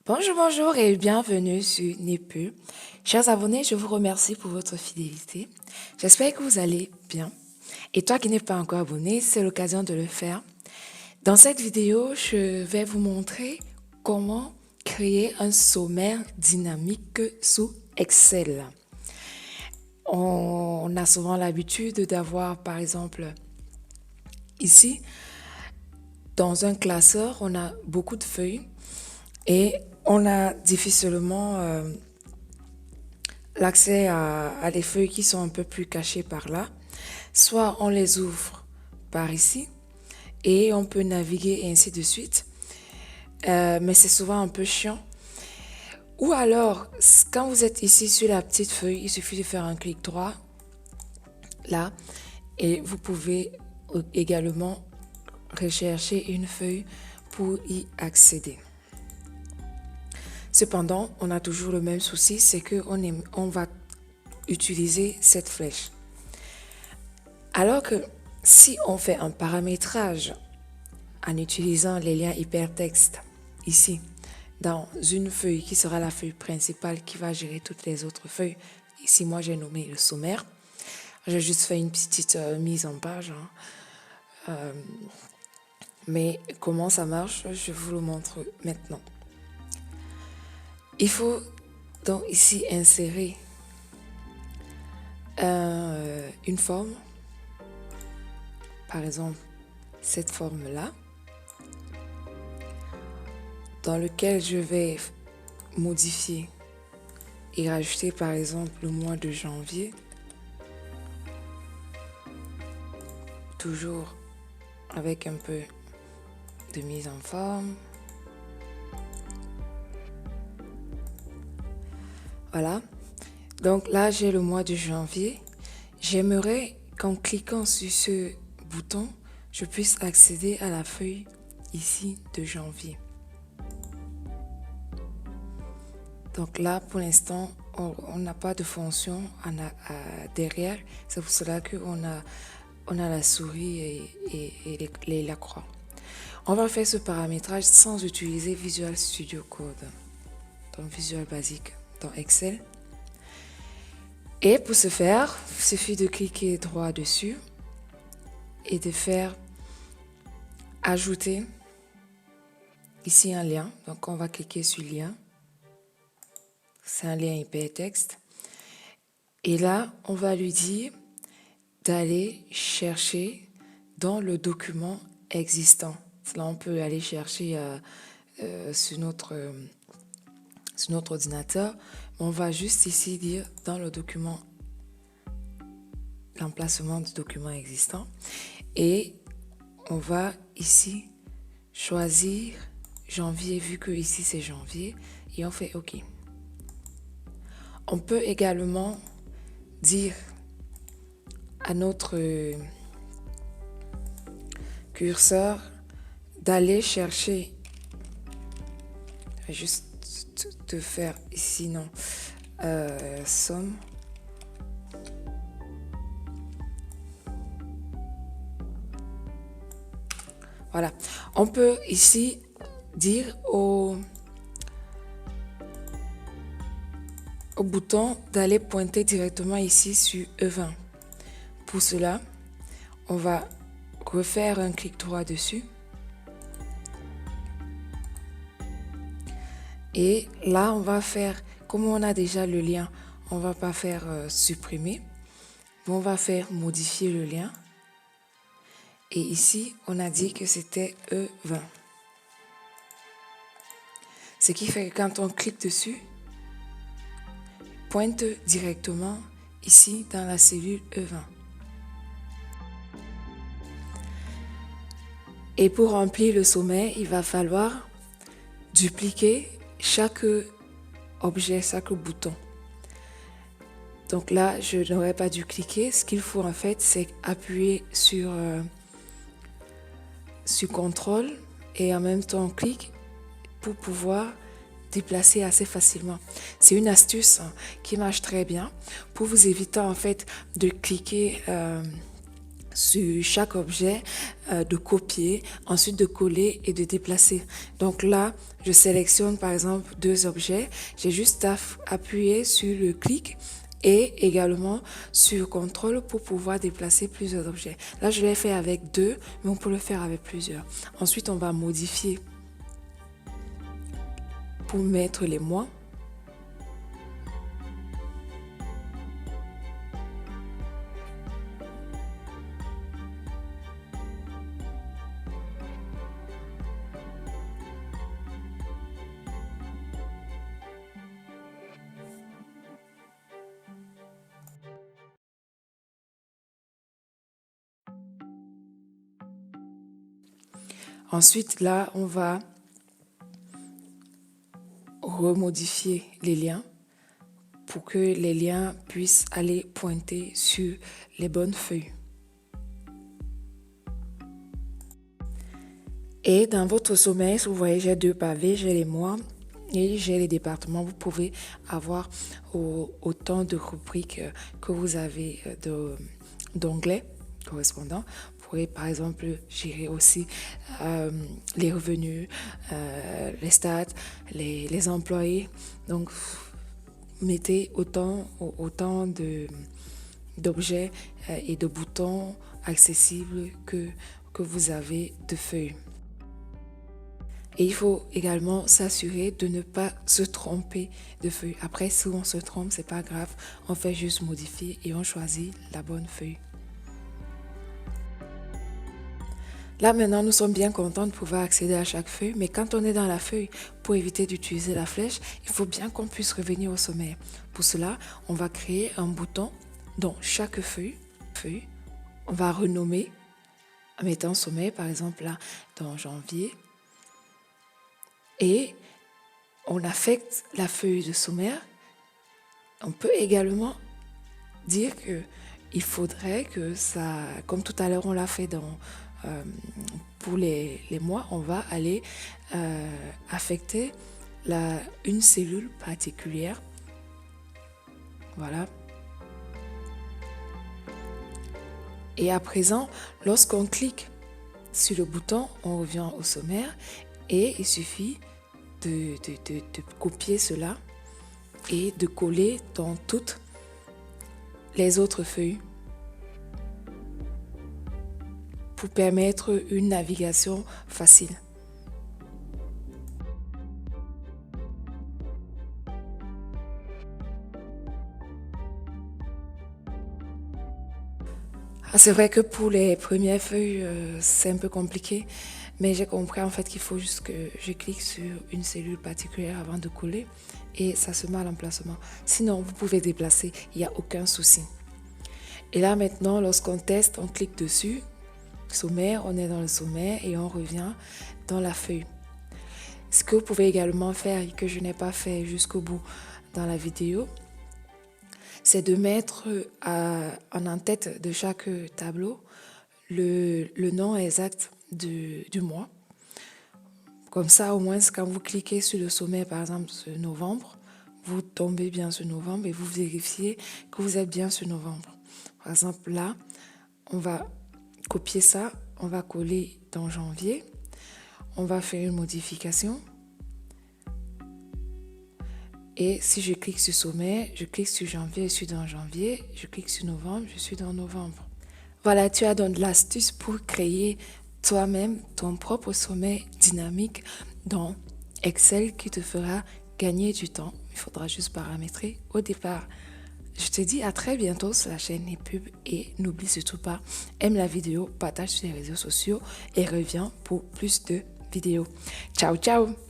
Bonjour, bonjour et bienvenue sur Nepu. Chers abonnés, je vous remercie pour votre fidélité. J'espère que vous allez bien. Et toi qui n'es pas encore abonné, c'est l'occasion de le faire. Dans cette vidéo, je vais vous montrer comment créer un sommaire dynamique sous Excel. On a souvent l'habitude d'avoir, par exemple, ici, dans un classeur, on a beaucoup de feuilles et on a difficilement l'accès à des feuilles qui sont un peu plus cachées par là. Soit on les ouvre par ici et on peut naviguer et ainsi de suite. Mais c'est souvent un peu chiant. Ou alors, quand vous êtes ici sur la petite feuille, il suffit de faire un clic droit là et vous pouvez également rechercher une feuille pour y accéder. Cependant, on a toujours le même souci, c'est qu'on va utiliser cette flèche. Alors que si on fait un paramétrage en utilisant les liens hypertextes ici, dans une feuille qui sera la feuille principale qui va gérer toutes les autres feuilles, ici moi j'ai nommé le sommaire, j'ai juste fait une petite mise en page. Mais comment ça marche, je vous le montre maintenant. Il faut donc ici insérer une forme, par exemple cette forme-là, dans lequel je vais modifier et rajouter par exemple le mois de janvier, toujours avec un peu de mise en forme. Voilà, donc là j'ai le mois de janvier. J'aimerais qu'en cliquant sur ce bouton, je puisse accéder à la feuille ici de janvier. Donc là, pour l'instant, on n'a pas de fonction derrière. C'est pour cela qu'on a la souris et la croix. On va faire ce paramétrage sans utiliser Visual Studio Code. Donc Visual Basic dans Excel. Et pour ce faire, il suffit de cliquer droit dessus et de faire ajouter ici un lien. Donc on va cliquer sur lien. C'est un lien hypertexte. Et là, on va lui dire d'aller chercher dans le document existant. Là, on peut aller chercher sur notre ordinateur. On va juste ici dire dans le document, l'emplacement du document existant. Et on va ici choisir janvier, vu que ici c'est janvier, et on fait OK. On peut également dire à notre curseur d'aller chercher, je vais juste te faire ici, non, somme. Voilà, on peut ici dire au bouton d'aller pointer directement ici sur E20. Pour cela, on va refaire un clic droit dessus. Et là, on va faire, comme on a déjà le lien, on va pas faire supprimer, mais on va faire modifier le lien. Et ici, on a dit que c'était E20. Ce qui fait que quand on clique dessus, pointe directement ici dans la cellule E20. Et pour remplir le sommaire, il va falloir dupliquer chaque objet, chaque bouton. Donc là, je n'aurais pas dû cliquer. Ce qu'il faut en fait, c'est appuyer sur CTRL et en même temps clic pour pouvoir déplacer assez facilement. C'est une astuce qui marche très bien pour vous éviter en fait de cliquer sur chaque objet, de copier, ensuite de coller et de déplacer. Donc là, je sélectionne par exemple 2 objets. J'ai juste à appuyer sur le clic et également sur CTRL pour pouvoir déplacer plusieurs objets. Là, je l'ai fait avec 2, mais on peut le faire avec plusieurs. Ensuite, on va modifier pour mettre les mois. Ensuite, là, on va remodifier les liens pour que les liens puissent aller pointer sur les bonnes feuilles. Et dans votre sommaire, vous voyez, j'ai 2 pavés, j'ai les mois et j'ai les départements. Vous pouvez avoir autant de rubriques que vous avez d'onglets correspondants. Vous pourrez par exemple gérer aussi les revenus, les stats, les employés. Donc, mettez autant d'objets et de boutons accessibles que vous avez de feuilles. Et il faut également s'assurer de ne pas se tromper de feuille. Après, si on se trompe, c'est pas grave. On fait juste modifier et on choisit la bonne feuille. Là, maintenant, nous sommes bien contents de pouvoir accéder à chaque feuille. Mais quand on est dans la feuille, pour éviter d'utiliser la flèche, il faut bien qu'on puisse revenir au sommaire. Pour cela, on va créer un bouton dans chaque feuille. On va renommer en mettant sommaire, par exemple, là, dans janvier. Et on affecte la feuille de sommaire. On peut également dire qu'il faudrait que ça, comme tout à l'heure on l'a fait pour les mois, on va aller affecter une cellule particulière. Voilà. Et à présent, lorsqu'on clique sur le bouton, on revient au sommaire. Et il suffit de copier cela et de coller dans toutes les autres feuilles pour permettre une navigation facile. C'est vrai que pour les premières feuilles, c'est un peu compliqué. Mais j'ai compris en fait qu'il faut juste que je clique sur une cellule particulière avant de coller et ça se met à l'emplacement. Sinon, vous pouvez déplacer, il n'y a aucun souci. Et là maintenant, lorsqu'on teste, on clique dessus, sommaire, on est dans le sommaire et on revient dans la feuille. Ce que vous pouvez également faire et que je n'ai pas fait jusqu'au bout dans la vidéo, c'est de mettre en en-tête de chaque tableau le nom exact du mois. Comme ça, au moins, quand vous cliquez sur le sommaire, par exemple, ce novembre, vous tombez bien sur novembre et vous vérifiez que vous êtes bien sur novembre. Par exemple, là, on va copier ça, on va coller dans janvier, on va faire une modification. Et si je clique sur sommaire, je clique sur janvier, je suis dans janvier, je clique sur novembre, je suis dans novembre. Voilà, tu as donc l'astuce pour créer toi-même ton propre sommaire dynamique dans Excel qui te fera gagner du temps. Il faudra juste paramétrer au départ. Je te dis à très bientôt sur la chaîne Nepub et n'oublie surtout pas, aime la vidéo, partage sur les réseaux sociaux et reviens pour plus de vidéos. Ciao, ciao!